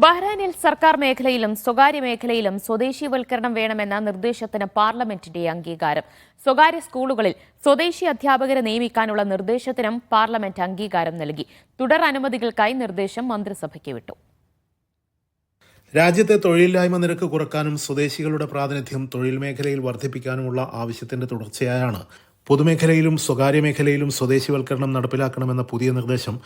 ബഹ്റൈനിൽ സർക്കാർ മേഖലയിലും സ്വകാര്യ മേഖലയിലും സ്വദേശീവൽക്കരണം വേണമെന്ന നിർദ്ദേശത്തിന് പാർലമെന്റിന്റെ അംഗീകാരം. സ്വകാര്യ സ്കൂളുകളിൽ സ്വദേശി അധ്യാപകരെ നിയമിക്കാനുള്ള നിർദ്ദേശത്തിനും പാർലമെന്റ് അംഗീകാരം നൽകി. തുടർ അനുമതികൾക്കായി നിർദ്ദേശം മന്ത്രിസഭയ്ക്ക് വിട്ടു. രാജ്യത്തെ തൊഴിലില്ലായ്മ നിരക്ക് കുറക്കാനും സ്വദേശികളുടെ പ്രാതിനിധ്യം തൊഴിൽ മേഖലയിൽ വർദ്ധിപ്പിക്കാനുമുള്ള ആവശ്യത്തിന്റെ തുടർച്ചയായാണ് പൊതുമേഖലയിലും സ്വകാര്യ മേഖലയിലും സ്വദേശിവൽക്കരണം നടപ്പിലാക്കണമെന്ന പുതിയ നിർദ്ദേശം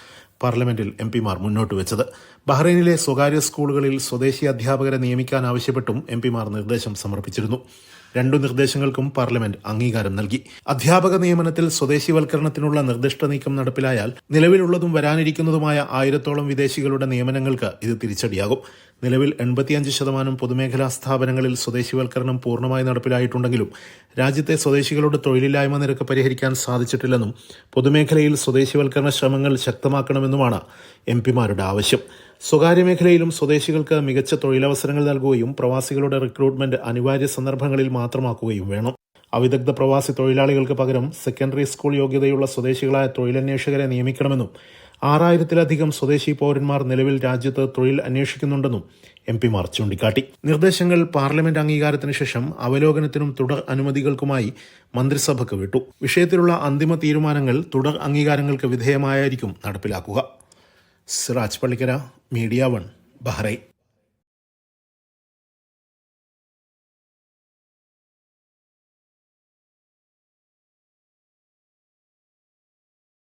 പാർലമെന്റിൽ എംപിമാർ മുന്നോട്ട് വെച്ചത്. ബഹ്റൈനിലെ സ്വകാര്യ സ്കൂളുകളിൽ സ്വദേശി അധ്യാപകരെ നിയമിക്കാൻ ആവശ്യപ്പെട്ടും എംപിമാർ നിർദ്ദേശം സമർപ്പിച്ചിരുന്നു. രണ്ടു നിർദ്ദേശങ്ങൾക്കും പാർലമെന്റ് അംഗീകാരം നൽകി. അധ്യാപക നിയമനത്തിൽ സ്വദേശിവൽക്കരണത്തിനുള്ള നിർദ്ദിഷ്ട നീക്കം നടപ്പിലായാൽ നിലവിലുള്ളതും വരാനിരിക്കുന്നതുമായ 1000-ഓളം വിദേശികളുടെ നിയമനങ്ങൾക്ക് ഇത് തിരിച്ചടിയാകും. നിലവിൽ 85% പൊതുമേഖലാ സ്ഥാപനങ്ങളിൽ സ്വദേശിവൽക്കരണം പൂർണ്ണമായി നടപ്പിലായിട്ടുണ്ടെങ്കിലും രാജ്യത്തെ സ്വദേശികളുടെ തൊഴിലില്ലായ്മ നിരക്ക് പരിഹരിക്കാൻ സാധിച്ചിട്ടില്ലെന്നും പൊതുമേഖലയിൽ സ്വദേശിവൽക്കരണ ശ്രമങ്ങൾ ശക്തമാക്കണമെന്നുമാണ് എംപിമാരുടെ ആവശ്യം. സ്വകാര്യ മേഖലയിലും സ്വദേശികൾക്ക് മികച്ച തൊഴിലവസരങ്ങൾ നൽകുകയും പ്രവാസികളുടെ റിക്രൂട്ട്മെന്റ് അനിവാര്യ സന്ദർഭങ്ങളിൽ മാത്രമാക്കുകയും വേണം. അവിദഗ്ധ പ്രവാസി തൊഴിലാളികൾക്ക് പകരം സെക്കൻഡറി സ്കൂൾ യോഗ്യതയുള്ള സ്വദേശികളായ തൊഴിലന്വേഷകരെ നിയമിക്കണമെന്നും 6000-ലധികം സ്വദേശി പൌരന്മാർ നിലവിൽ രാജ്യത്ത് തൊഴിൽ അന്വേഷിക്കുന്നുണ്ടെന്നും എംപിമാർ ചൂണ്ടിക്കാട്ടി. നിർദ്ദേശങ്ങൾ പാർലമെന്റ് അംഗീകാരത്തിന് ശേഷം അവലോകനത്തിനും തുടർ അനുമതികൾക്കുമായി മന്ത്രിസഭയ്ക്ക് വിട്ടു. വിഷയത്തിലുള്ള അന്തിമ തീരുമാനങ്ങൾ തുടർ അംഗീകാരങ്ങൾക്ക് വിധേയമായിരിക്കും നടപ്പിലാക്കുക. Siraj Pallikkara, media 1, Bahrain.